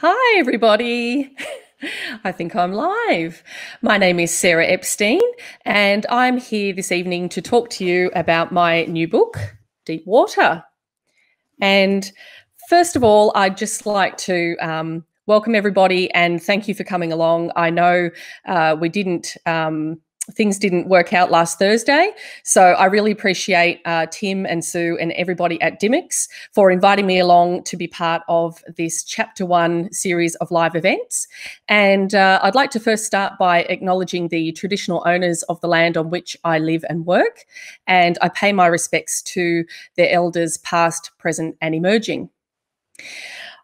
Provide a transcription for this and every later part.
Hi, everybody. I think I'm live. My name is Sarah Epstein, and I'm here this evening to talk to you about my new book, Deep Water. And first of all, I'd just like to welcome everybody and thank you for coming along. I know things didn't work out last Thursday, so I really appreciate Tim and Sue and everybody at Dymocks for inviting me along to be part of this Chapter 1 series of live events. And I'd like to first start by acknowledging the traditional owners of the land on which I live and work, and I pay my respects to their elders past, present and emerging.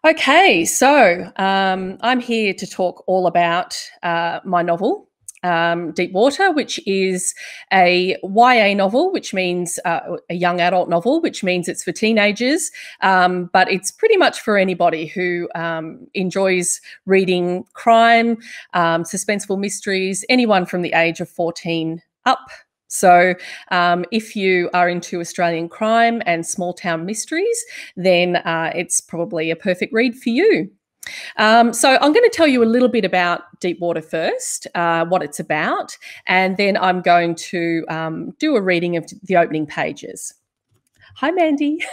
Okay, so I'm here to talk all about my novel, Deep Water, which is a YA novel, which means a young adult novel, which means it's for teenagers, but it's pretty much for anybody who enjoys reading crime, suspenseful mysteries, anyone from the age of 14 up. So if you are into Australian crime and small town mysteries, then it's probably a perfect read for you. So I'm going to tell you a little bit about Deep Water first, what it's about, and then I'm going to do a reading of the opening pages. Hi, Mandy.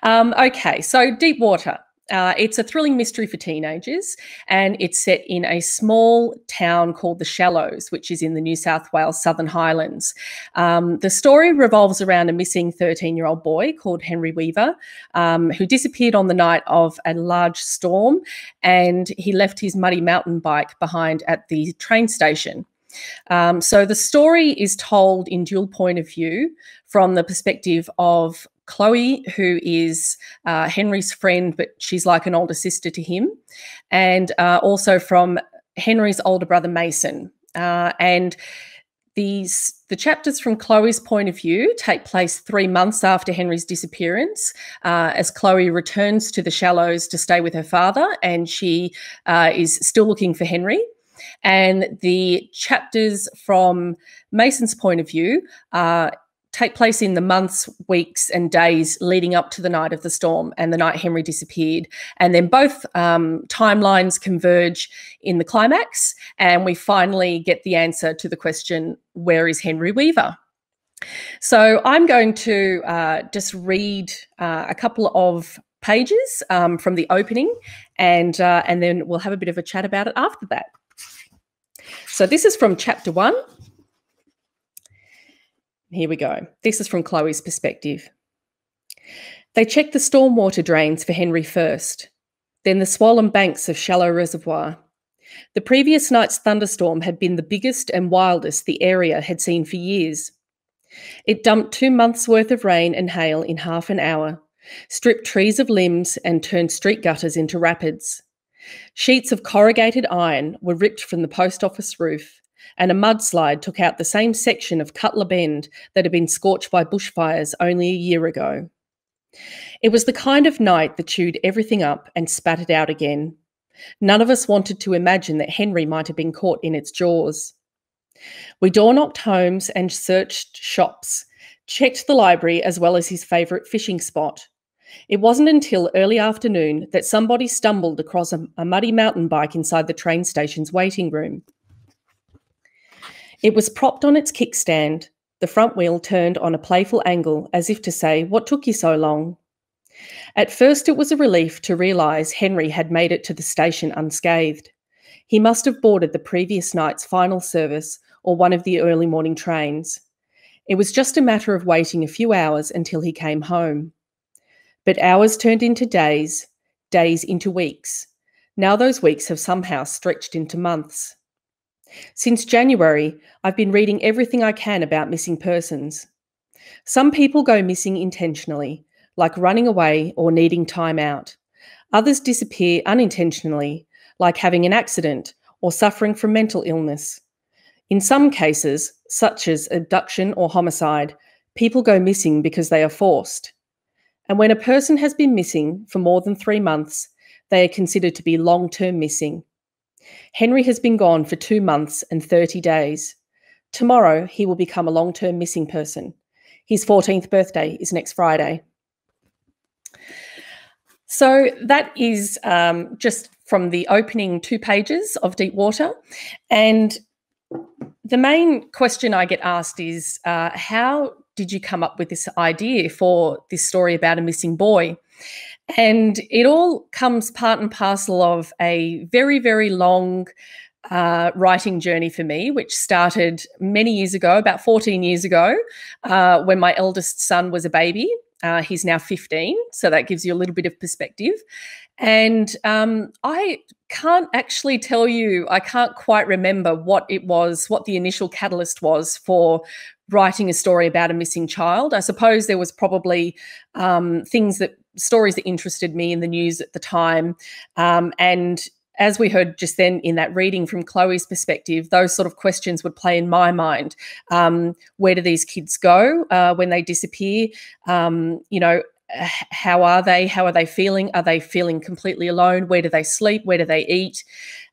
Okay, so Deep Water. It's a thrilling mystery for teenagers, and it's set in a small town called The Shallows, which is in the New South Wales Southern Highlands. The story revolves around a missing 13-year-old boy called Henry Weaver, who disappeared on the night of a large storm, and he left his muddy mountain bike behind at the train station. So the story is told in dual point of view from the perspective of Chloe, who is Henry's friend, but she's like an older sister to him, and also from Henry's older brother, Mason. And the chapters from Chloe's point of view take place 3 months after Henry's disappearance, as Chloe returns to the Shallows to stay with her father, and she is still looking for Henry. And the chapters from Mason's point of view take place in the months, weeks and days leading up to the night of the storm and the night Henry disappeared. And then both timelines converge in the climax, and we finally get the answer to the question, where is Henry Weaver? So I'm going to just read a couple of pages from the opening, and then we'll have a bit of a chat about it after that. So this is from Chapter 1. Here we go. This is from Chloe's perspective. They checked the stormwater drains for Henry first, then the swollen banks of Shallow Reservoir. The previous night's thunderstorm had been the biggest and wildest the area had seen for years. It dumped 2 months' worth of rain and hail in half an hour, stripped trees of limbs and turned street gutters into rapids. Sheets of corrugated iron were ripped from the post office roof, and a mudslide took out the same section of Cutler Bend that had been scorched by bushfires only a year ago. It was the kind of night that chewed everything up and spat it out again. None of us wanted to imagine that Henry might have been caught in its jaws. We door-knocked homes and searched shops, checked the library as well as his favourite fishing spot. It wasn't until early afternoon that somebody stumbled across a muddy mountain bike inside the train station's waiting room. It was propped on its kickstand, the front wheel turned on a playful angle as if to say, "What took you so long?" At first it was a relief to realise Henry had made it to the station unscathed. He must have boarded the previous night's final service or one of the early morning trains. It was just a matter of waiting a few hours until he came home. But hours turned into days, days into weeks. Now those weeks have somehow stretched into months. Since January, I've been reading everything I can about missing persons. Some people go missing intentionally, like running away or needing time out. Others disappear unintentionally, like having an accident or suffering from mental illness. In some cases, such as abduction or homicide, people go missing because they are forced. And when a person has been missing for more than 3 months, they are considered to be long-term missing. Henry has been gone for 2 months and 30 days. Tomorrow, he will become a long-term missing person. His 14th birthday is next Friday. So that is just from the opening 2 pages of Deep Water. And the main question I get asked is, how did you come up with this idea for this story about a missing boy? And it all comes part and parcel of a very, very long writing journey for me, which started many years ago, about 14 years ago, when my eldest son was a baby. He's now 15, so that gives you a little bit of perspective. And I can't actually tell you, I can't quite remember what it was, what the initial catalyst was for writing a story about a missing child. I suppose there was probably stories that interested me in the news at the time. And as we heard just then in that reading from Chloe's perspective, those sort of questions would play in my mind. Where do these kids go when they disappear? How are they? How are they feeling? Are they feeling completely alone? Where do they sleep? Where do they eat?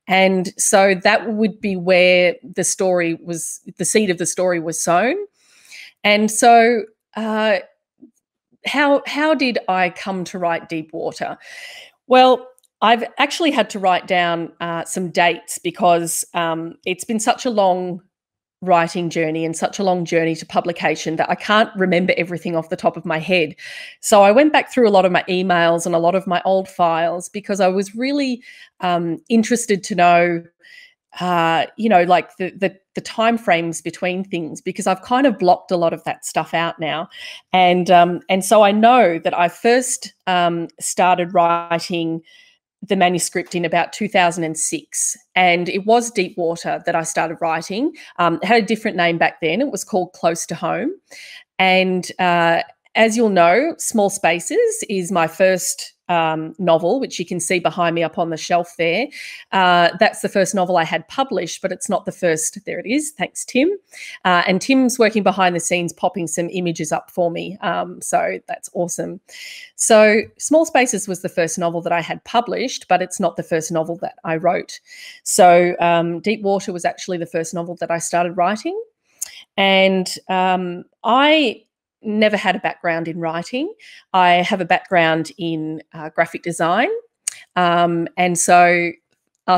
And so that would be where the seed of the story was sown. And so how did I come to write Deep Water? Well, I've actually had to write down some dates because it's been such a long writing journey and such a long journey to publication that I can't remember everything off the top of my head. So I went back through a lot of my emails and a lot of my old files because I was really interested to know, like the timeframes between things, because I've kind of blocked a lot of that stuff out now. And so I know that I first started writing the manuscript in about 2006, and it was Deep Water that I started writing. It had a different name back then. It was called Close to Home. And as you'll know, Small Spaces is my first novel, which you can see behind me up on the shelf there. That's the first novel I had published, but it's not the first. There it is. Thanks, Tim. And Tim's working behind the scenes, popping some images up for me. So that's awesome. So Small Spaces was the first novel that I had published, but it's not the first novel that I wrote. So Deep Water was actually the first novel that I started writing. And I never had a background in writing. I have a background in graphic design. And so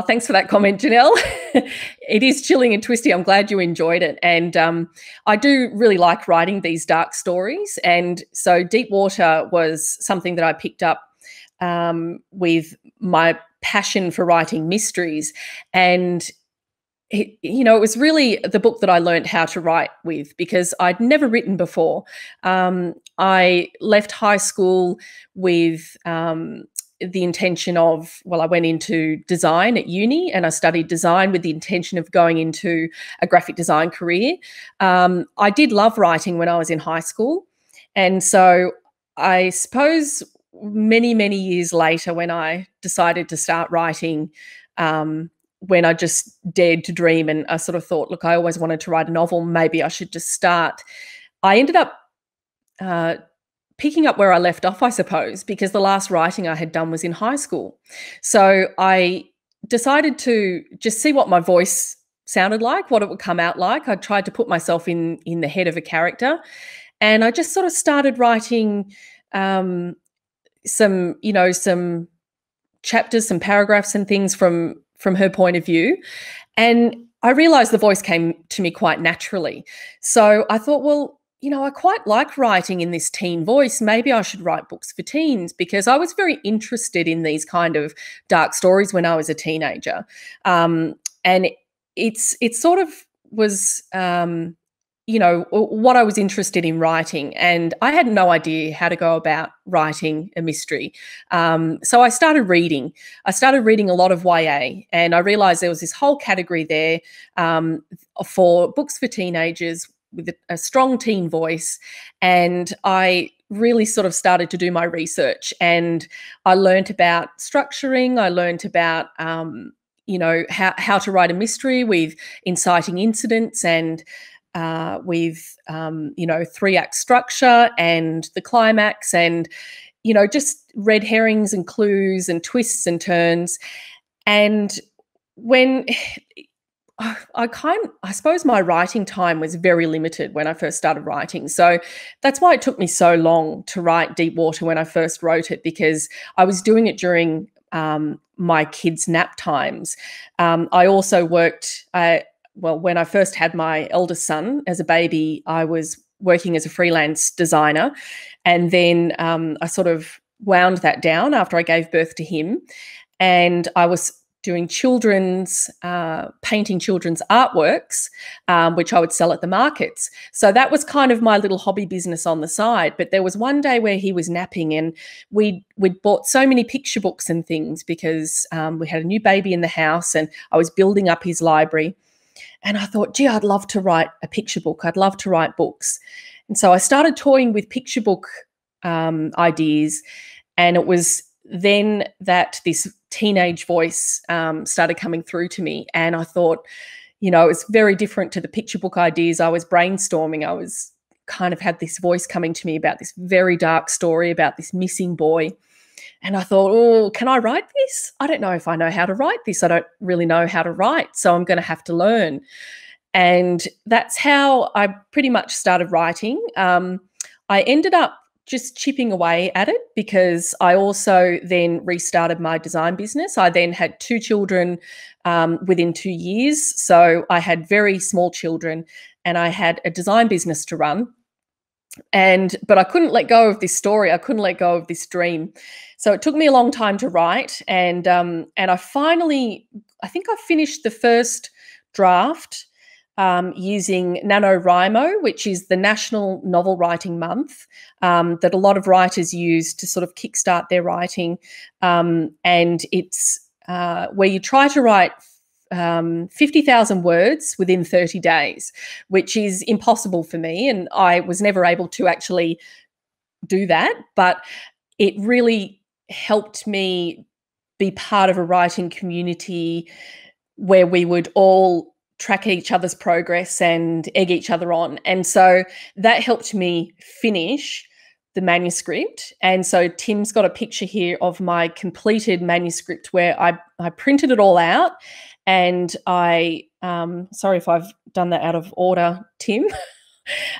thanks for that comment, Janelle. It is chilling and twisty. I'm glad you enjoyed it. And I do really like writing these dark stories. And so Deep Water was something that I picked up with my passion for writing mysteries. And it was really the book that I learned how to write with, because I'd never written before. I left high school with the intention of, I went into design at uni and I studied design with the intention of going into a graphic design career. I did love writing when I was in high school. And so I suppose many, many years later, when I decided to start writing, when I just dared to dream and I sort of thought, look, I always wanted to write a novel, maybe I should just start. I ended up picking up where I left off, I suppose, because the last writing I had done was in high school. So I decided to just see what my voice sounded like, what it would come out like. I tried to put myself in the head of a character, and I just sort of started writing some chapters, some paragraphs and things from her point of view. And I realized the voice came to me quite naturally. So I thought, I quite like writing in this teen voice. Maybe I should write books for teens, because I was very interested in these kind of dark stories when I was a teenager. And it sort of was, what I was interested in writing. And I had no idea how to go about writing a mystery. So I started reading. I started reading a lot of YA, and I realized there was this whole category there for books for teenagers with a strong teen voice. And I really sort of started to do my research, and I learned about structuring. I learned about, how to write a mystery with inciting incidents and with 3-act structure and the climax, and just red herrings and clues and twists and turns. And when I suppose my writing time was very limited when I first started writing. So that's why it took me so long to write Deepwater when I first wrote it, because I was doing it during my kids' nap times. I also worked, well, when I first had my eldest son as a baby, I was working as a freelance designer. And then I sort of wound that down after I gave birth to him. And I was doing painting children's artworks, which I would sell at the markets. So that was kind of my little hobby business on the side. But there was one day where he was napping, and we'd bought so many picture books and things because we had a new baby in the house, and I was building up his library. And I thought, gee, I'd love to write a picture book. I'd love to write books. And so I started toying with picture book ideas. And it was then that this teenage voice started coming through to me. And I thought, it's very different to the picture book ideas I was brainstorming. I was kind of had this voice coming to me about this very dark story about this missing boy. And I thought, oh, can I write this? I don't know if I know how to write this. I don't really know how to write, so I'm going to have to learn. And that's how I pretty much started writing. I ended up just chipping away at it because I also then restarted my design business. I then had 2 children within 2 years. So I had very small children and I had a design business to run. But I couldn't let go of this story. I couldn't let go of this dream. So it took me a long time to write. And I finally, I think I finished the first draft using NaNoWriMo, which is the National Novel Writing Month that a lot of writers use to sort of kickstart their writing. And it's where you try to write 50,000 words within 30 days, which is impossible for me. And I was never able to actually do that, but it really helped me be part of a writing community where we would all track each other's progress and egg each other on. And so that helped me finish the manuscript. And so Tim's got a picture here of my completed manuscript where I printed it all out. And sorry if I've done that out of order, Tim,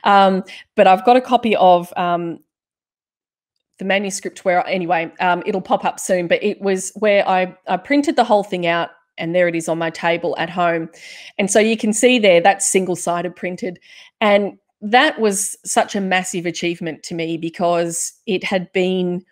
but I've got a copy of the manuscript where, anyway, it'll pop up soon, but it was where I printed the whole thing out, and there it is on my table at home. And so you can see there, that's single-sided printed. And that was such a massive achievement to me because it had been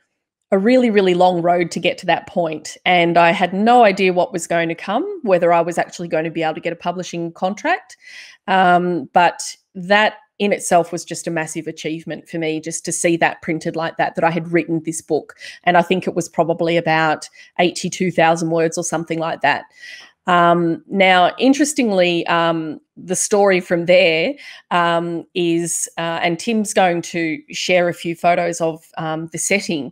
a really, really long road to get to that point. And I had no idea what was going to come, whether I was actually going to be able to get a publishing contract. But that in itself was just a massive achievement for me, just to see that printed like that I had written this book. And I think it was probably about 82,000 words or something like that. Now, interestingly, the story from there is, and Tim's going to share a few photos of the setting.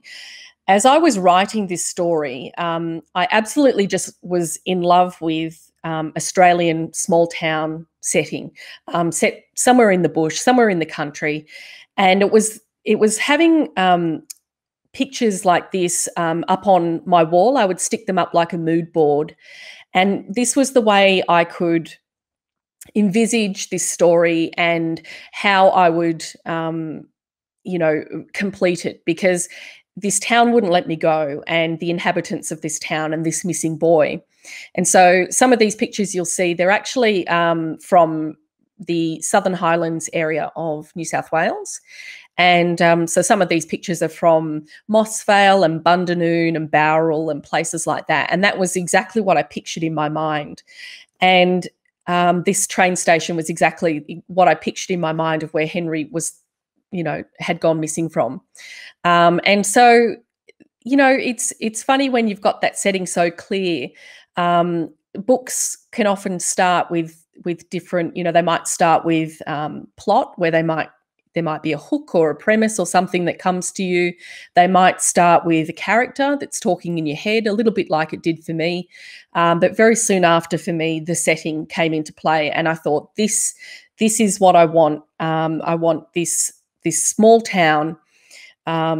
As I was writing this story, I absolutely just was in love with Australian small town setting, set somewhere in the bush, somewhere in the country. And it was having pictures like this up on my wall. I would stick them up like a mood board. And this was the way I could envisage this story and how I would, complete it, because this town wouldn't let me go, and the inhabitants of this town and this missing boy. And so some of these pictures you'll see, they're actually from the Southern Highlands area of New South Wales. And so some of these pictures are from Moss Vale and Bundanoon and Bowral and places like that. And that was exactly what I pictured in my mind. And this train station was exactly what I pictured in my mind of where Henry was, had gone missing from. And so, it's funny when you've got that setting so clear. Books can often start with different, they might start with plot, where there might be a hook or a premise or something that comes to you. They might start with a character that's talking in your head, a little bit like it did for me. But very soon after, for me, the setting came into play, and I thought, this is what I want. I want this small town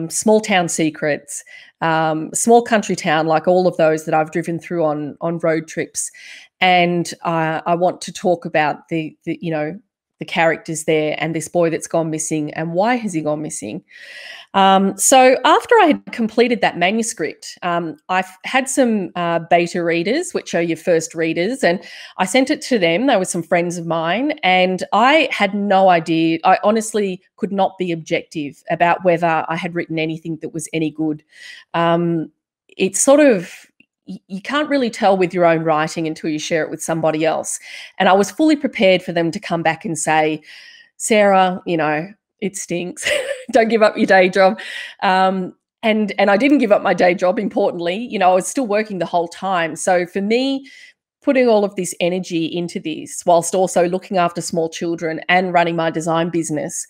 Small Town Secrets, Small Country Town, like all of those that I've driven through on road trips. And I want to talk about the characters there and this boy that's gone missing and why has he gone missing. So after I had completed that manuscript, I've had some beta readers, which are your first readers, and I sent it to them. They were some friends of mine, and I had no idea. I honestly could not be objective about whether I had written anything that was any good. It's sort of, you can't really tell with your own writing until you share it with somebody else. And I was fully prepared for them to come back and say, Sarah, it stinks. Don't give up your day job. And I didn't give up my day job, importantly. I was still working the whole time. So for me, putting all of this energy into this whilst also looking after small children and running my design business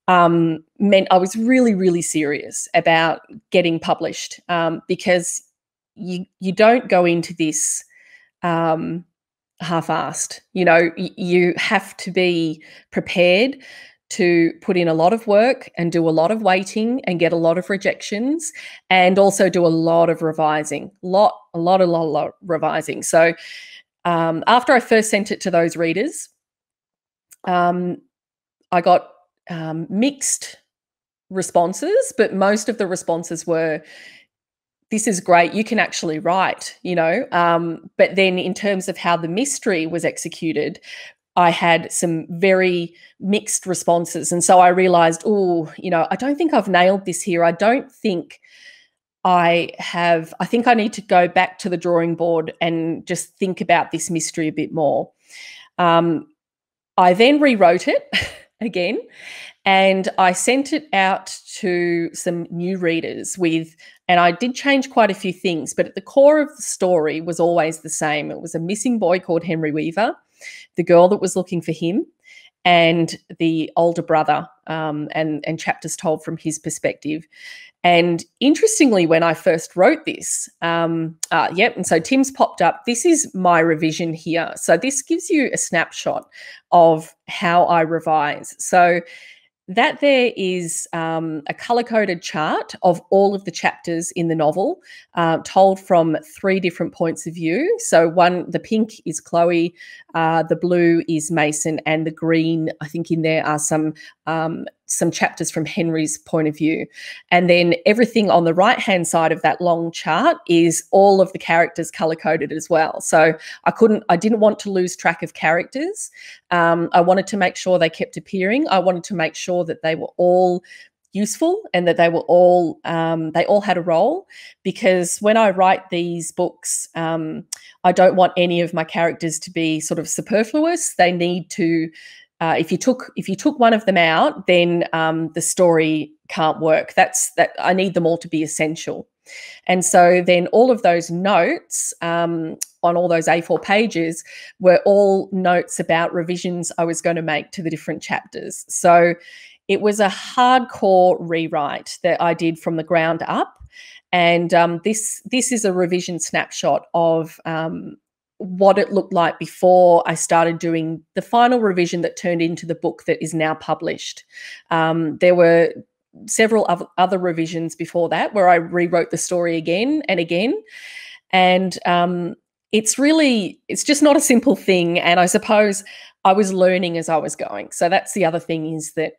meant I was really, really serious about getting published, because you don't go into this half-assed. You have to be prepared to put in a lot of work and do a lot of waiting and get a lot of rejections, and also do a lot of revising, a lot revising. So after I first sent it to those readers, I got mixed responses, but most of the responses were, this is great, you can actually write, but then in terms of how the mystery was executed, I had some very mixed responses. And so I realized, I don't think I've nailed this here. I think I need to go back to the drawing board and just think about this mystery a bit more. I then rewrote it again, and I sent it out to some new readers and I did change quite a few things, but at the core of the story was always the same. It was a missing boy called Henry Weaver, the girl that was looking for him, and the older brother, and chapters told from his perspective. And interestingly, when I first wrote this, and so Tim's popped up. This is my revision here. So this gives you a snapshot of how I revise. So that there is a color-coded chart of all of the chapters in the novel, told from 3 different points of view. So the pink is Chloe, the blue is Mason, and the green, I think in there are some chapters from Henry's point of view. And then everything on the right-hand side of that long chart is all of the characters color-coded as well. So I didn't want to lose track of characters. I wanted to make sure they kept appearing. I wanted to make sure that they were all useful and that they all had a role, because when I write these books, I don't want any of my characters to be sort of superfluous. They need to, if you took one of them out, then the story can't work. I need them all to be essential. And so then all of those notes on all those A4 pages were all notes about revisions I was going to make to the different chapters. So it was a hardcore rewrite that I did from the ground up. And this is a revision snapshot of what it looked like before I started doing the final revision that turned into the book that is now published. There were several other revisions before that where I rewrote the story again and again. And it's just not a simple thing. And I suppose I was learning as I was going. So that's the other thing, is that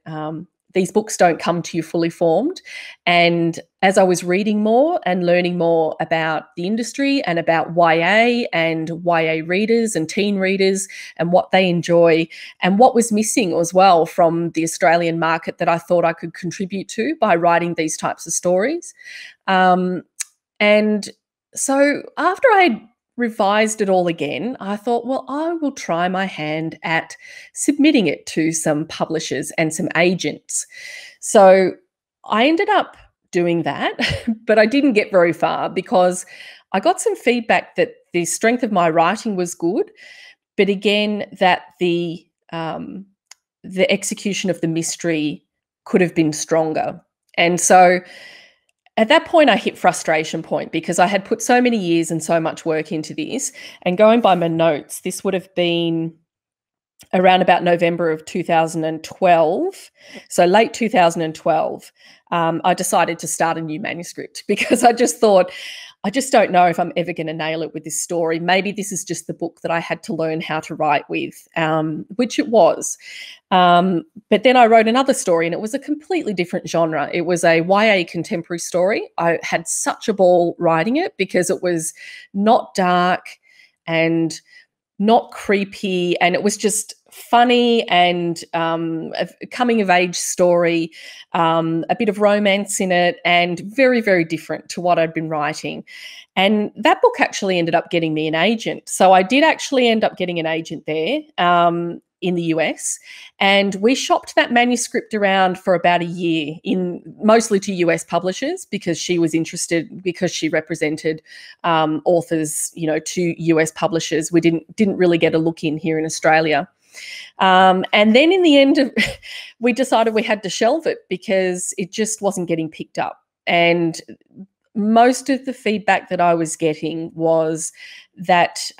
these books don't come to you fully formed. And as I was reading more and learning more about the industry and about YA and YA readers and teen readers and what they enjoy and what was missing as well from the Australian market that I thought I could contribute to by writing these types of stories. And so after I revised it all again, I thought, well, I will try my hand at submitting it to some publishers and some agents. So I ended up doing that, but I didn't get very far because I got some feedback that the strength of my writing was good, but again, that the execution of the mystery could have been stronger. And so at that point, I hit frustration point because I had put so many years and so much work into this. And going by my notes, this would have been around about November of 2012, so late 2012, I decided to start a new manuscript because I just thought, I just don't know if I'm ever going to nail it with this story. Maybe this is just the book that I had to learn how to write with, which it was. But then I wrote another story, and it was a completely different genre. It was a YA contemporary story. I had such a ball writing it because it was not dark and not creepy, and it was just funny and a coming of age story, a bit of romance in it, and very, very different to what I'd been writing. And that book actually ended up getting me an agent. So I did actually end up getting an agent there in the US, and we shopped that manuscript around for about a year, in mostly to US publishers, because she was interested, because she represented authors, you know, to US publishers. We didn't really get a look in here in Australia. And then in the end, we decided we had to shelve it because it just wasn't getting picked up. And most of the feedback that I was getting was that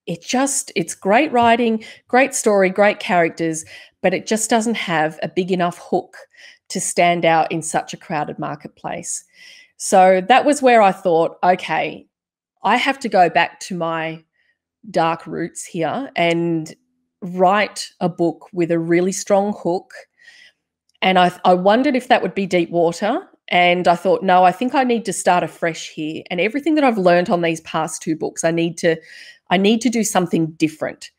it's great writing, great story, great characters, but it just doesn't have a big enough hook to stand out in such a crowded marketplace. So that was where I thought, okay, I have to go back to my dark roots here and write a book with a really strong hook. And I wondered if that would be deep water. And I thought, no, I think I need to start afresh here. And everything that I've learned on these past two books, I need to do something different.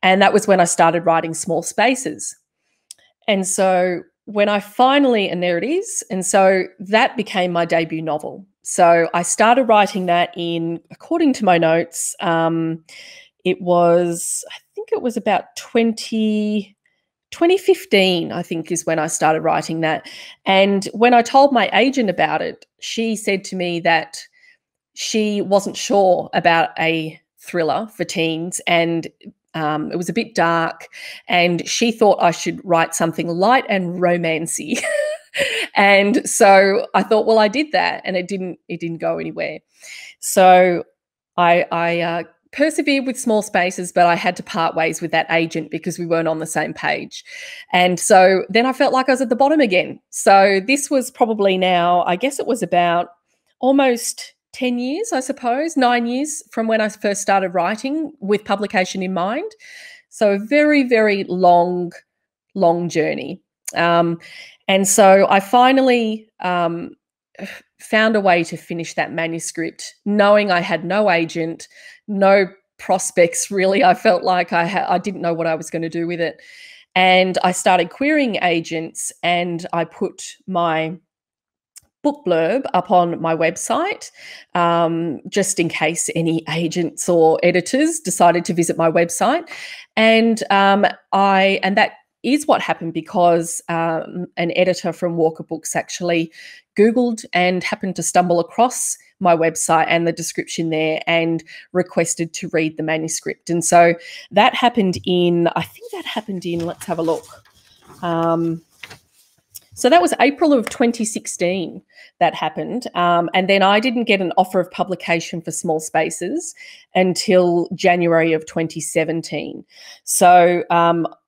And that was when I started writing Small Spaces. And so when I finally, and there it is, and so that became my debut novel. So I started writing that in, according to my notes, it was, I think it was about 2015, I think, is when I started writing that. And when I told my agent about it, she said to me that she wasn't sure about a thriller for teens, and it was a bit dark, and she thought I should write something light and romancy. And so I thought, well, I did that, and it didn't go anywhere. So I persevered with Small Spaces, but I had to part ways with that agent because we weren't on the same page. And so then I felt like I was at the bottom again. So this was probably now, I guess it was about almost 10 years, I suppose, 9 years from when I first started writing with publication in mind. So a very, very long journey. And so I finally found a way to finish that manuscript, knowing I had no agent, no prospects, really. I felt like I didn't know what I was going to do with it. And I started querying agents, and I put my book blurb up on my website, just in case any agents or editors decided to visit my website. And that is what happened because an editor from Walker Books actually Googled and happened to stumble across my website and the description there and requested to read the manuscript. And so that happened in, let's have a look. So that was April of 2016 that happened. And then I didn't get an offer of publication for Small Spaces until January of 2017. So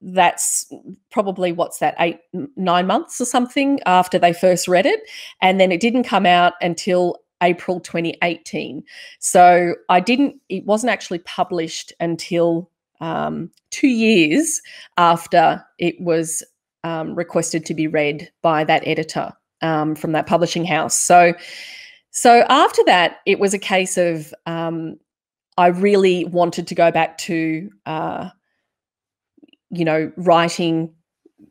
that's probably, 9 months or something after they first read it. And then it didn't come out until April 2018. So it wasn't actually published until 2 years after it was requested to be read by that editor from that publishing house. So after that, it was a case of I really wanted to go back to, writing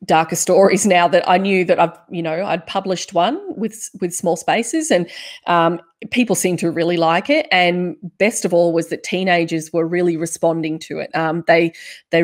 darker stories now that I knew that I'd published one with Small Spaces, and people seemed to really like it. And best of all was that teenagers were really responding to it. They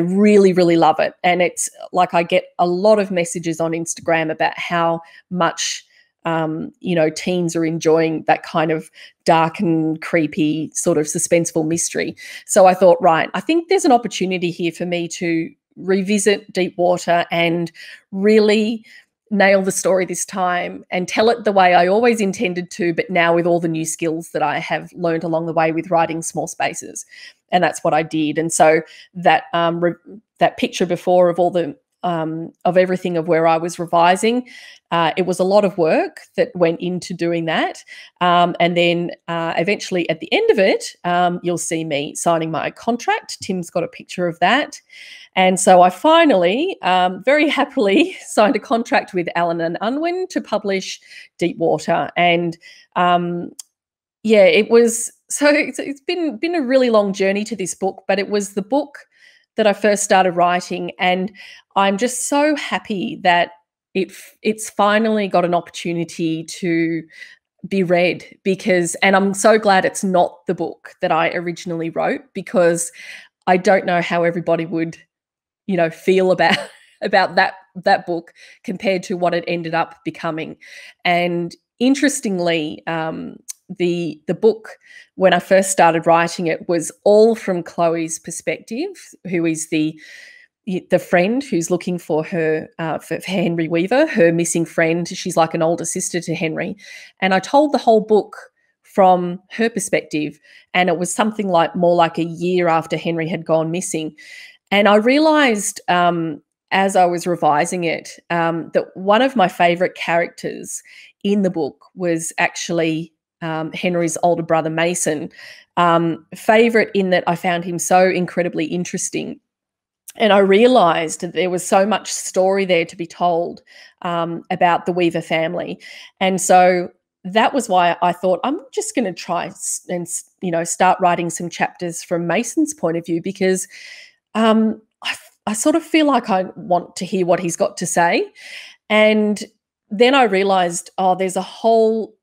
really, really love it. And it's like I get a lot of messages on Instagram about how much teens are enjoying that kind of dark and creepy sort of suspenseful mystery. So I thought, right, I think there's an opportunity here for me to revisit Deep Water and really nail the story this time and tell it the way I always intended to, but now with all the new skills that I have learned along the way with writing small spaces. And that's what I did. And so that that picture before of all the of everything of where I was revising, it was a lot of work that went into doing that. And then eventually at the end of it, you'll see me signing my contract. Tim's got a picture of that. And so I finally, very happily, signed a contract with Allen and Unwin to publish Deepwater. And yeah, it was, so it's been a really long journey to this book, but it was the book that I first started writing. And I'm just so happy that it's finally got an opportunity to be read, because, and I'm so glad it's not the book that I originally wrote, because I don't know how everybody would, you know, feel about that book compared to what it ended up becoming. And interestingly, the book, when I first started writing it, was all from Chloe's perspective, who is the friend who's looking for her for Henry Weaver, her missing friend. She's like an older sister to Henry, and I told the whole book from her perspective, and it was something like more like a year after Henry had gone missing. And I realised as I was revising it that one of my favourite characters in the book was actually Henry's older brother, Mason. Favourite in that I found him so incredibly interesting. And I realised that there was so much story there to be told about the Weaver family. And so that was why I thought, I'm just going to try and, you know, start writing some chapters from Mason's point of view, because I sort of feel like I want to hear what he's got to say. And then I realised, oh, there's a whole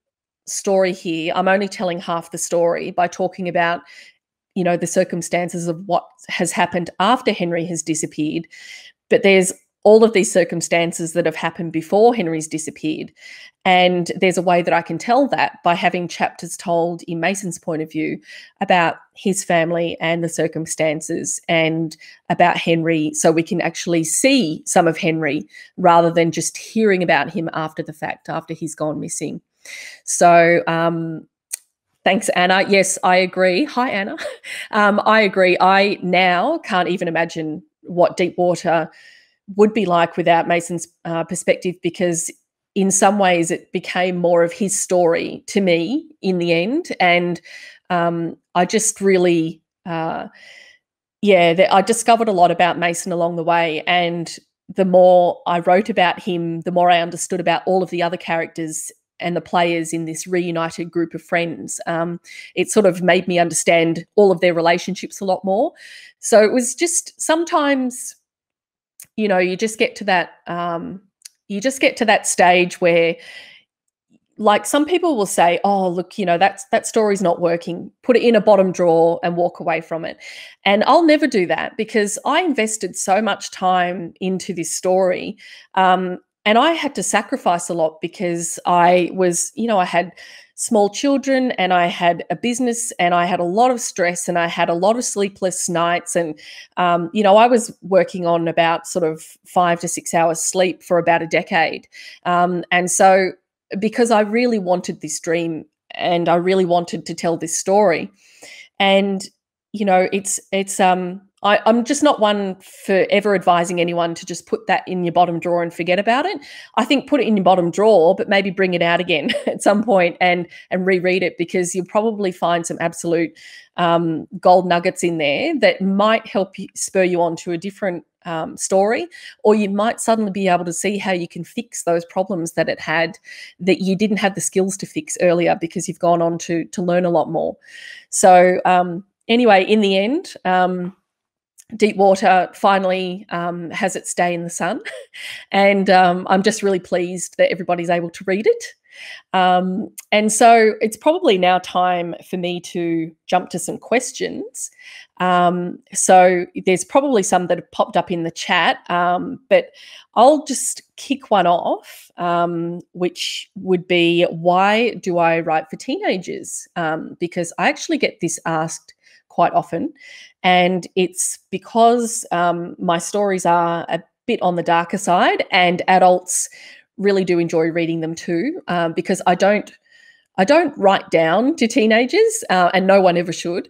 story here. I'm only telling half the story by talking about, you know, the circumstances of what has happened after Henry has disappeared. But there's all of these circumstances that have happened before Henry's disappeared. And there's a way that I can tell that by having chapters told in Mason's point of view about his family and the circumstances and about Henry, so we can actually see some of Henry rather than just hearing about him after the fact, after he's gone missing. So thanks, Anna. Yes, I agree. Hi, Anna. I agree. I now can't even imagine what Deepwater would be like without Mason's perspective, because in some ways it became more of his story to me in the end. And I just really, I discovered a lot about Mason along the way. And the more I wrote about him, the more I understood about all of the other characters and the players in this reunited group of friends. It sort of made me understand all of their relationships a lot more. So it was just sometimes, you know, you just get to that stage where, like, some people will say, oh, look, you know, that story's not working, put it in a bottom drawer and walk away from it. And I'll never do that, because I invested so much time into this story. And I had to sacrifice a lot, because I was, you know, I had small children and I had a business and I had a lot of stress and I had a lot of sleepless nights. And, you know, I was working on about sort of 5 to 6 hours sleep for about a decade. And so because I really wanted this dream and I really wanted to tell this story, and, you know, I'm just not one for ever advising anyone to just put that in your bottom drawer and forget about it. I think put it in your bottom drawer, but maybe bring it out again at some point and reread it, because you'll probably find some absolute gold nuggets in there that might help you, spur you on to a different story, or you might suddenly be able to see how you can fix those problems that it had that you didn't have the skills to fix earlier, because you've gone on to learn a lot more. So anyway, in the end, Deepwater finally has its day in the sun, and I'm just really pleased that everybody's able to read it. And so it's probably now time for me to jump to some questions. So there's probably some that have popped up in the chat, but I'll just kick one off, which would be, why do I write for teenagers? Because I actually get this asked quite often. And it's because my stories are a bit on the darker side, and adults really do enjoy reading them too, because I don't write down to teenagers, and no one ever should.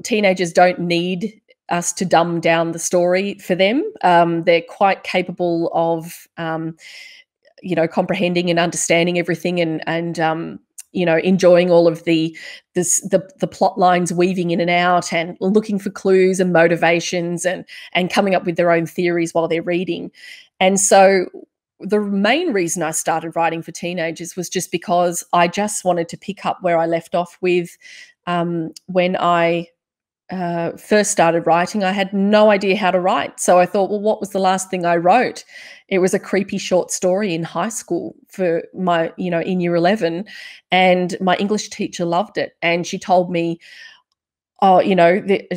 Teenagers don't need us to dumb down the story for them. They're quite capable of, comprehending and understanding everything, and enjoying all of the plot lines weaving in and out, and looking for clues and motivations, and coming up with their own theories while they're reading. And so the main reason I started writing for teenagers was just because I just wanted to pick up where I left off with, when I first started writing. I had no idea how to write. So I thought, well, what was the last thing I wrote? It was a creepy short story in high school for my, in year 11. And my English teacher loved it. And she told me,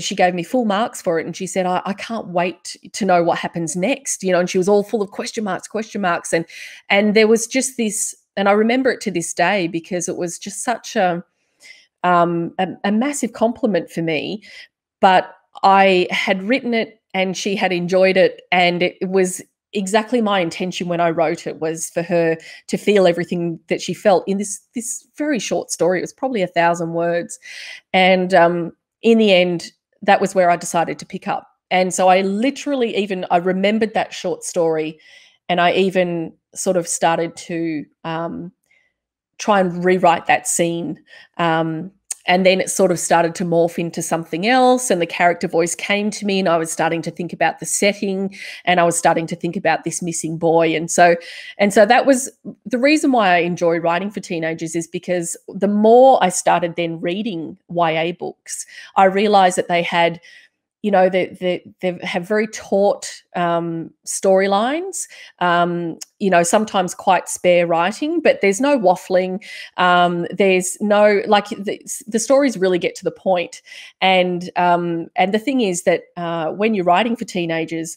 she gave me full marks for it. And she said, I can't wait to know what happens next, and she was all full of question marks. And there was just this, and I remember it to this day because it was just such a massive compliment for me. But I had written it and she had enjoyed it. And it was exactly my intention when I wrote it, was for her to feel everything that she felt in this very short story. It was probably 1,000 words. And in the end, that was where I decided to pick up. And so I literally I remembered that short story, and I even sort of started to try and rewrite that scene. And then it sort of started to morph into something else, and the character voice came to me, and I was starting to think about the setting, and I was starting to think about this missing boy. And so that was the reason why I enjoy writing for teenagers, is because the more I started then reading YA books, I realized that they had, they have very taut storylines, sometimes quite spare writing, but there's no waffling. There's no, the stories really get to the point. And the thing is that when you're writing for teenagers,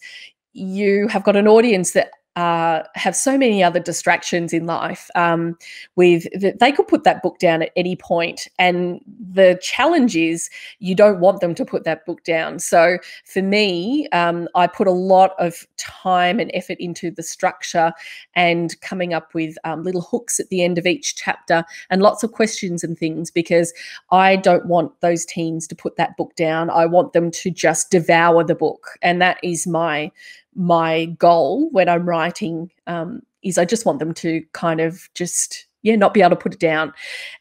you have got an audience that have so many other distractions in life. They could put that book down at any point, and the challenge is you don't want them to put that book down. So for me, I put a lot of time and effort into the structure and coming up with little hooks at the end of each chapter and lots of questions and things, because I don't want those teens to put that book down. I want them to just devour the book, and that is my goal when I'm writing, is I just want them to kind of just, not be able to put it down.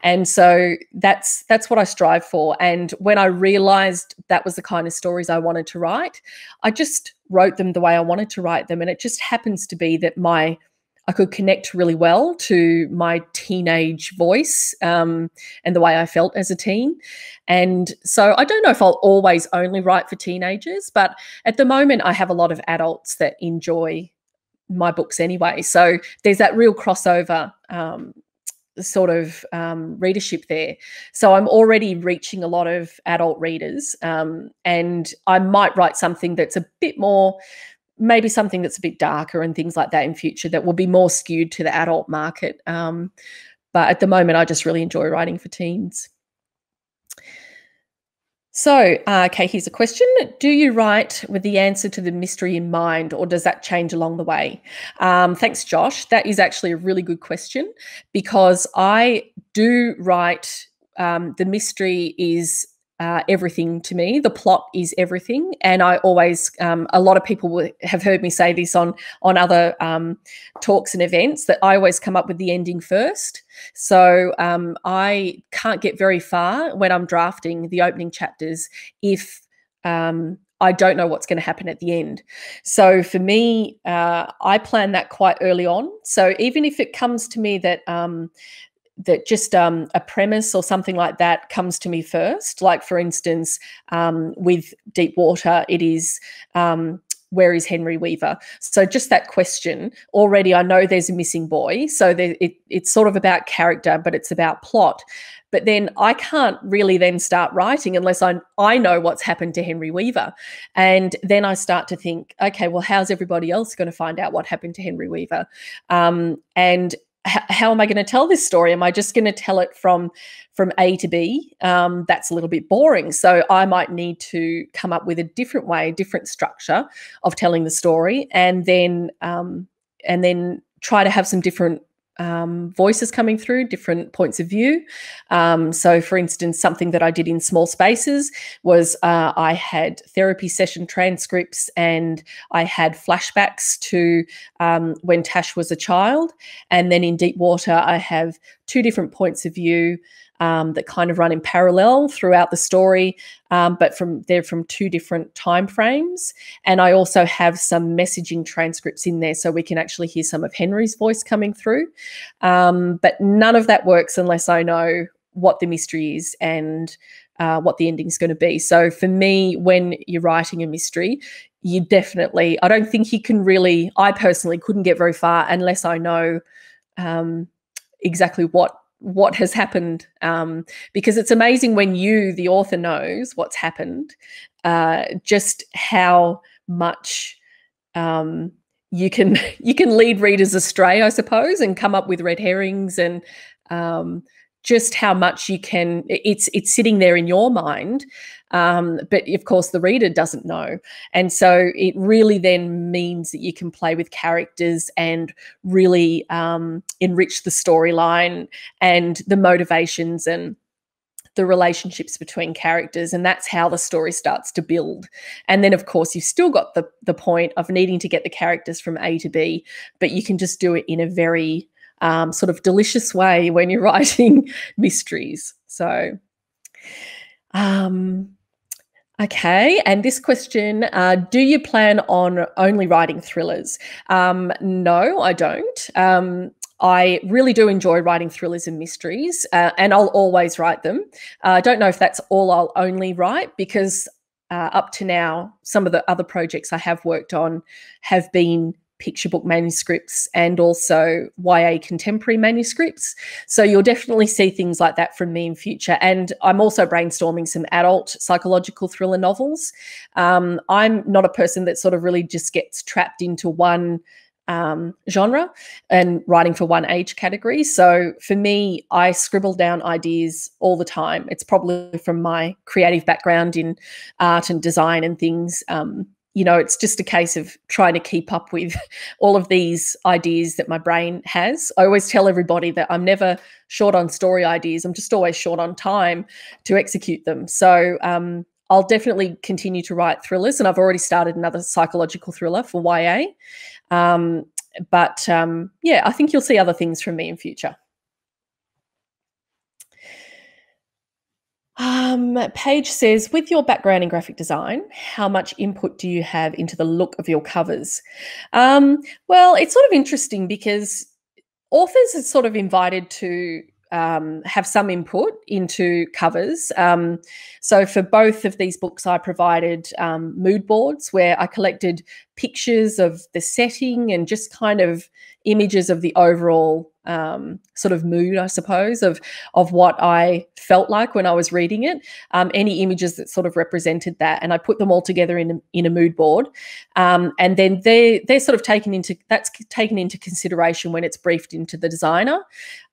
And so that's what I strive for. And when I realized that was the kind of stories I wanted to write, I just wrote them the way I wanted to write them. And it just happens to be that I could connect really well to my teenage voice, and the way I felt as a teen. And so I don't know if I'll always only write for teenagers, but at the moment I have a lot of adults that enjoy my books anyway. So there's that real crossover sort of readership there. So I'm already reaching a lot of adult readers, and I might write something that's a bit more, maybe something that's a bit darker and things like that in future that will be more skewed to the adult market. But at the moment, I just really enjoy writing for teens. So, okay, here's a question. Do you write with the answer to the mystery in mind, or does that change along the way? Thanks, Josh. That is actually a really good question, because I do write, the mystery is everything to me. The plot is everything. And I always, a lot of people have heard me say this on other talks and events, that I always come up with the ending first. So I can't get very far when I'm drafting the opening chapters if I don't know what's going to happen at the end. So for me, I plan that quite early on. So even if it comes to me that just a premise or something like that comes to me first, like for instance, with Deep Water, it is, where is Henry Weaver? So just that question, already I know there's a missing boy. So it's sort of about character, but it's about plot. But then I can't really then start writing unless I know what's happened to Henry Weaver. And then I start to think, okay, well, how's everybody else going to find out what happened to Henry Weaver? And how am I going to tell this story? Am I just going to tell it from A to B? That's a little bit boring. So I might need to come up with a different way, different structure of telling the story, and then try to have some different voices coming through, different points of view. So, for instance, something that I did in Small Spaces was I had therapy session transcripts and I had flashbacks to when Tash was a child. And then in Deep Water, I have two different points of view that kind of run in parallel throughout the story, but they're from two different time frames. And I also have some messaging transcripts in there so we can actually hear some of Henry's voice coming through. But none of that works unless I know what the mystery is and what the ending is going to be. So for me, when you're writing a mystery, you definitely, I don't think you can really, I personally couldn't get very far unless I know exactly what has happened, because it's amazing when you, the author, knows what's happened, just how much you can lead readers astray, I suppose, and come up with red herrings, and just how much you can, it's sitting there in your mind, but of course the reader doesn't know. And so it really then means that you can play with characters and really enrich the storyline and the motivations and the relationships between characters, and that's how the story starts to build. And then of course you've still got the point of needing to get the characters from A to B, but you can just do it in a very sort of delicious way when you're writing mysteries. So okay, and this question, do you plan on only writing thrillers? No, I don't. I really do enjoy writing thrillers and mysteries, and I'll always write them. I don't know if that's all I'll only write, because up to now, some of the other projects I have worked on have been picture book manuscripts and also YA contemporary manuscripts. So you'll definitely see things like that from me in future. And I'm also brainstorming some adult psychological thriller novels. I'm not a person that sort of really just gets trapped into one genre and writing for one age category. So for me, I scribble down ideas all the time. It's probably from my creative background in art and design and things. It's just a case of trying to keep up with all of these ideas that my brain has. I always tell everybody that I'm never short on story ideas. I'm just always short on time to execute them. So I'll definitely continue to write thrillers, and I've already started another psychological thriller for YA. But I think you'll see other things from me in future. Paige says, with your background in graphic design, how much input do you have into the look of your covers? Well, it's sort of interesting because authors are sort of invited to have some input into covers. So for both of these books, I provided mood boards where I collected pictures of the setting and just kind of images of the overall sort of mood, I suppose, of what I felt like when I was reading it, any images that sort of represented that. And I put them all together in a mood board. And then they're sort of taken into consideration when it's briefed into the designer.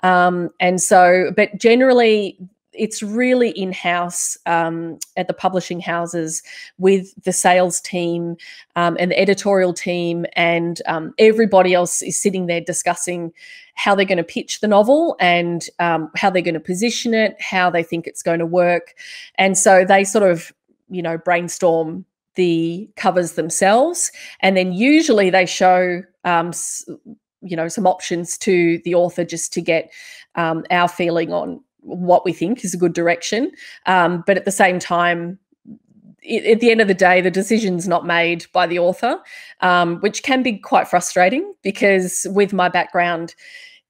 And so, but generally, it's really in-house at the publishing houses with the sales team and the editorial team, and everybody else is sitting there discussing how they're going to pitch the novel and how they're going to position it, how they think it's going to work. And so they sort of, brainstorm the covers themselves. And then usually they show, some options to the author just to get our feeling on what we think is a good direction. But at the same time, at the end of the day, the decision's not made by the author, which can be quite frustrating because with my background,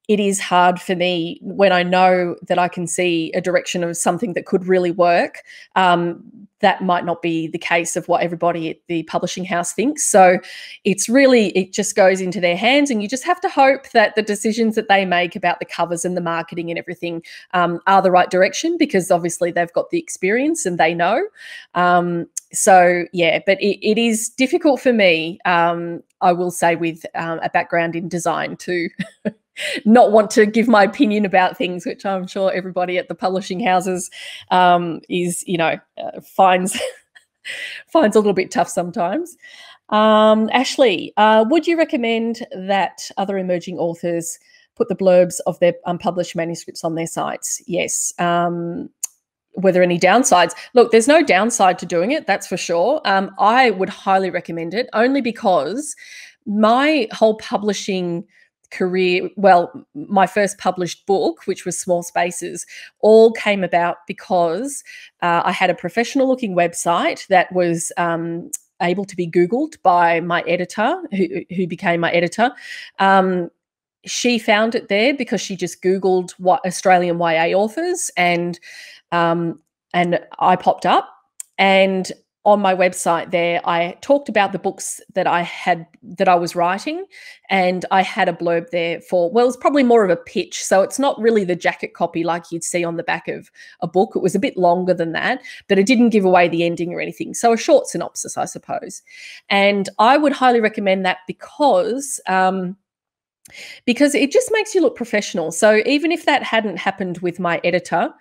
it is hard for me when I know that I can see a direction of something that could really work. That might not be the case of what everybody at the publishing house thinks. So it just goes into their hands, and you just have to hope that the decisions that they make about the covers and the marketing and everything are the right direction, because obviously they've got the experience and they know. But it is difficult for me, I will say, with a background in design to not want to give my opinion about things, which I'm sure everybody at the publishing houses finds finds a little bit tough sometimes. Ashley, would you recommend that other emerging authors put the blurbs of their unpublished manuscripts on their sites? Yes. Were there any downsides? Look, there's no downside to doing it, that's for sure. I would highly recommend it, only because my whole publishing career, well, my first published book, which was Small Spaces, all came about because I had a professional looking website that was able to be Googled by my editor, who became my editor. She found it there because she just Googled what Australian YA authors, and I popped up. And on my website there, I talked about the books that I was writing, and I had a blurb there for, well, it's probably more of a pitch. So it's not really the jacket copy like you'd see on the back of a book. It was a bit longer than that, but it didn't give away the ending or anything. So a short synopsis, I suppose. And I would highly recommend that because it just makes you look professional. So even if that hadn't happened with my editor,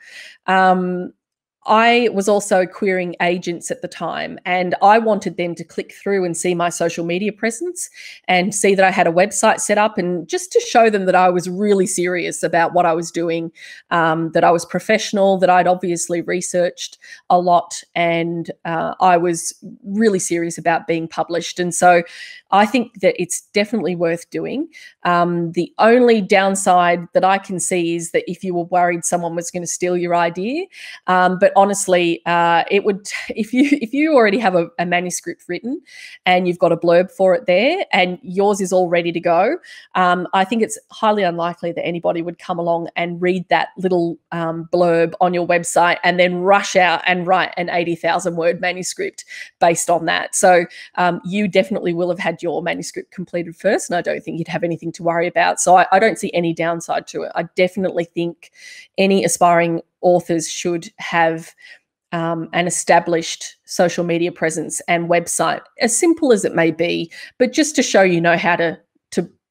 I was also querying agents at the time, and I wanted them to click through and see my social media presence and see that I had a website set up, and just to show them that I was really serious about what I was doing, that I was professional, that I'd obviously researched a lot, and I was really serious about being published. And so I think that it's definitely worth doing. The only downside that I can see is that if you were worried someone was going to steal your idea, but honestly, it would, if you already have a manuscript written and you've got a blurb for it there and yours is all ready to go, I think it's highly unlikely that anybody would come along and read that little blurb on your website and then rush out and write an 80,000 word manuscript based on that. So you definitely will have had your manuscript completed first, and I don't think you'd have anything to worry about. So I don't see any downside to it. I definitely think any aspiring authors should have an established social media presence and website, as simple as it may be, but just to show you know how to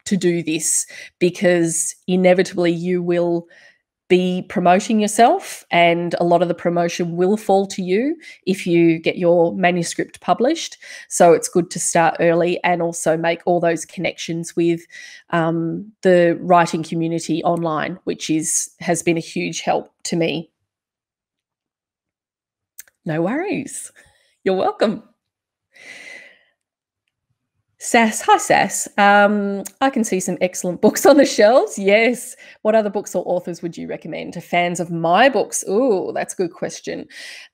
do this, because inevitably you will be promoting yourself, and a lot of the promotion will fall to you if you get your manuscript published. So it's good to start early and also make all those connections with the writing community online, which has been a huge help to me. No worries. You're welcome. Sass, hi Sass. I can see some excellent books on the shelves. Yes. What other books or authors would you recommend to fans of my books? Ooh, that's a good question.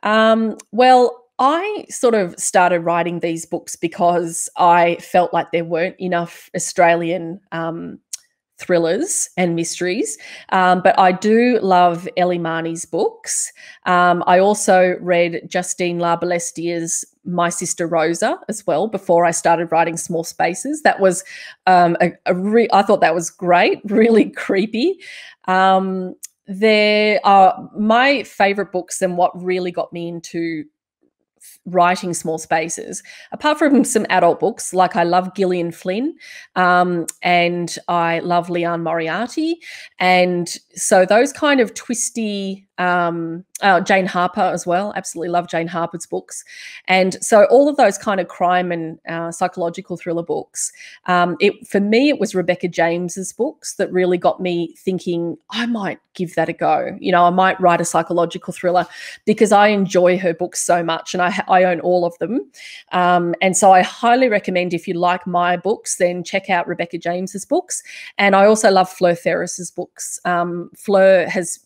Well, I sort of started writing these books because I felt like there weren't enough Australian thrillers and mysteries, but I do love Ellie Marnie's books. I also read Justine Larbelestier's My Sister Rosa as well before I started writing Small Spaces. That was I thought that was great, really creepy. There are my favorite books, and what really got me into writing Small Spaces, apart from some adult books, like I love Gillian Flynn, and I love Leanne Moriarty, and so those kind of twisty, Jane Harper as well, absolutely love Jane Harper's books, and so all of those kind of crime and psychological thriller books, for me it was Rebecca James's books that really got me thinking I might give that a go. You know, I might write a psychological thriller, because I enjoy her books so much, and I own all of them. And so I highly recommend, if you like my books, then check out Rebecca James's books. And I also love Fleur Ferris's books. Fleur has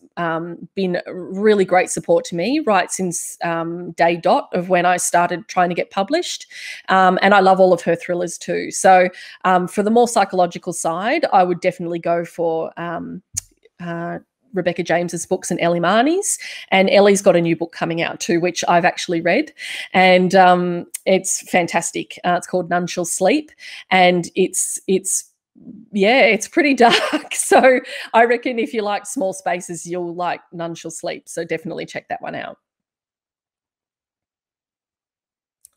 been a really great support to me right since day dot of when I started trying to get published. And I love all of her thrillers too. So for the more psychological side, I would definitely go for Rebecca James's books and Ellie Marnie's. And Ellie's got a new book coming out too, which I've actually read, and it's fantastic. It's called None Shall Sleep, and it's pretty dark. So I reckon if you like Small Spaces, you'll like None Shall Sleep. So definitely check that one out.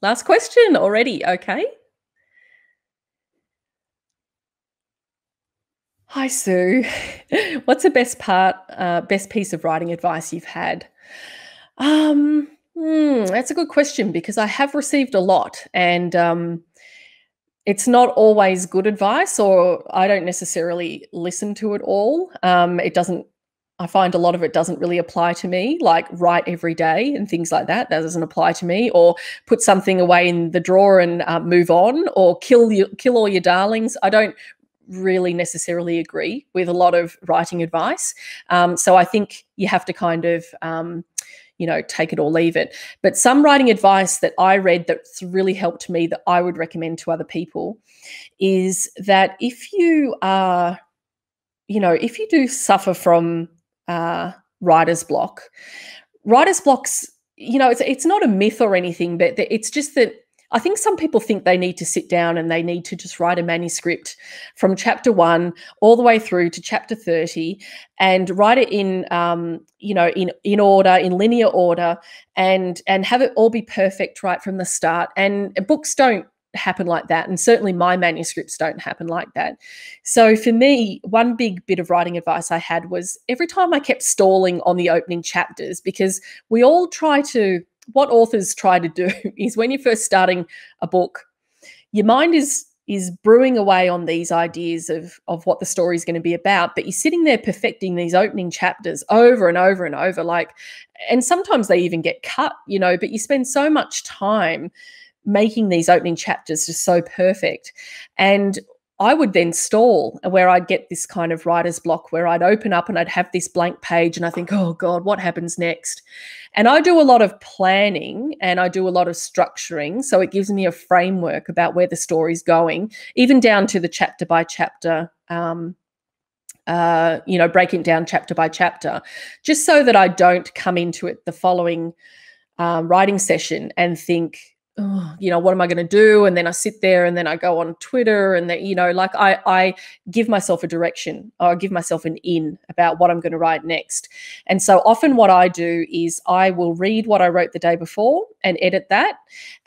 Last question already. Okay. Hi, Sue. What's the best piece of writing advice you've had? That's a good question, because I have received a lot, and It's not always good advice, or I don't necessarily listen to it all. It doesn't, I find a lot of it doesn't really apply to me, like write every day and things like that. That doesn't apply to me. Or put something away in the drawer and move on, or kill all your darlings. I don't really necessarily agree with a lot of writing advice. So I think you have to kind of take it or leave it. But some writing advice that I read that's really helped me, that I would recommend to other people, is that if you are, if you do suffer from writer's block, writer's blocks, it's not a myth or anything, but it's just that I think some people think they need to sit down and they need to just write a manuscript from chapter 1 all the way through to chapter 30 and write it in, in order, in linear order, and have it all be perfect right from the start. And books don't happen like that, and certainly my manuscripts don't happen like that. So for me, one big bit of writing advice I had was every time I kept stalling on the opening chapters, because we all try to, what authors try to do is when you're first starting a book, your mind is brewing away on these ideas of what the story is going to be about, but you're sitting there perfecting these opening chapters over and over and over, and sometimes they even get cut, but you spend so much time making these opening chapters just so perfect. And I would then stall, where I'd get this kind of writer's block where I'd open up and I'd have this blank page and I think, oh God, what happens next? And I do a lot of planning and I do a lot of structuring. So it gives me a framework about where the story's going, even down to the chapter by chapter, breaking down chapter by chapter, just so that I don't come into it the following writing session and think, oh, what am I going to do? And then I sit there and then I go on Twitter and I give myself a direction, or I give myself an in about what I'm going to write next. And so often what I do is I will read what I wrote the day before and edit that.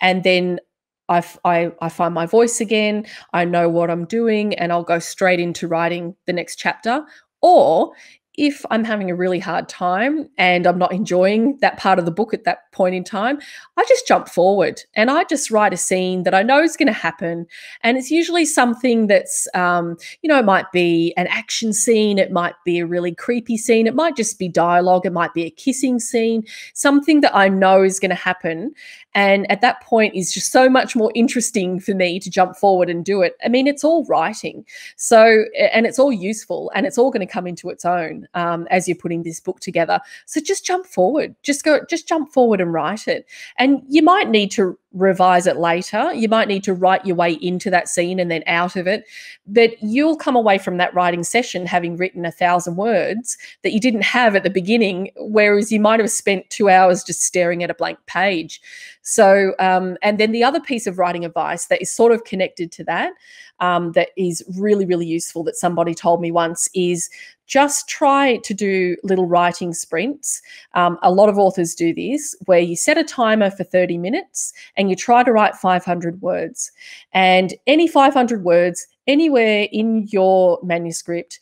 And then I find my voice again. I know what I'm doing and I'll go straight into writing the next chapter. Or if I'm having a really hard time and I'm not enjoying that part of the book at that point in time, I just jump forward and I just write a scene that I know is going to happen. And it's usually something that's, it might be an action scene. It might be a really creepy scene. It might just be dialogue. It might be a kissing scene, something that I know is going to happen. And at that point is just so much more interesting for me to jump forward and do it. I mean, it's all writing. So, and it's all useful and it's all going to come into its own as you're putting this book together. So just jump forward, just jump forward and write it. And you might need to revise it later. You might need to write your way into that scene and then out of it. But you'll come away from that writing session having written 1,000 words that you didn't have at the beginning, whereas you might have spent 2 hours just staring at a blank page. So, and then the other piece of writing advice that is sort of connected to that, that is really, really useful that somebody told me once is just try to do little writing sprints. A lot of authors do this, where you set a timer for 30 minutes and you try to write 500 words. And any 500 words anywhere in your manuscript,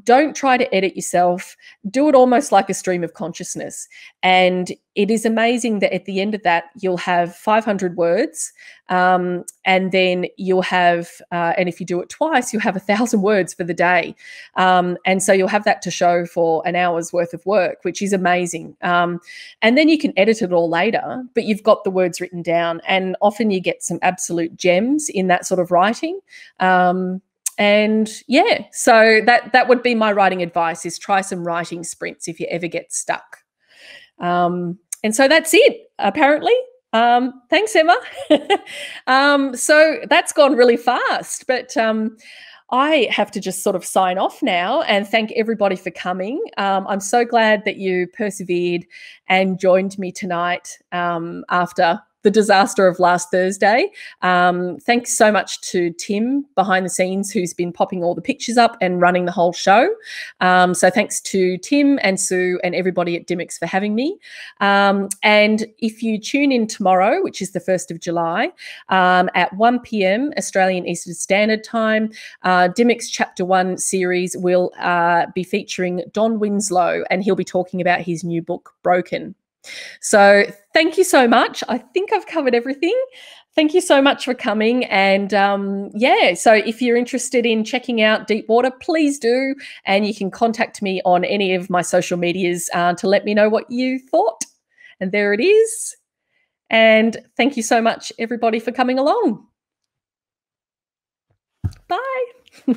don't try to edit yourself. Do it almost like a stream of consciousness. And it is amazing that at the end of that, you'll have 500 words. And then you'll have, and if you do it twice, you'll have 1,000 words for the day. And so you'll have that to show for an hour's worth of work, which is amazing. And then you can edit it all later, but you've got the words written down. And often you get some absolute gems in that sort of writing. And yeah, so that would be my writing advice, is try some writing sprints if you ever get stuck. And so that's it, apparently. Thanks, Emma. So that's gone really fast, but I have to just sort of sign off now and thank everybody for coming. I'm so glad that you persevered and joined me tonight after the disaster of last Thursday. Thanks so much to Tim behind the scenes, who's been popping all the pictures up and running the whole show. So thanks to Tim and Sue and everybody at Dymocks for having me. And if you tune in tomorrow, which is the 1st of July, at 1 p.m. Australian Eastern Standard Time, Dymocks Chapter 1 series will be featuring Don Winslow, and he'll be talking about his new book, Broken. So thank you so much. I think I've covered everything. Thank you so much for coming. And yeah, so if you're interested in checking out Deepwater, please do. And you can contact me on any of my social medias to let me know what you thought. And there it is. And thank you so much, everybody, for coming along. Bye.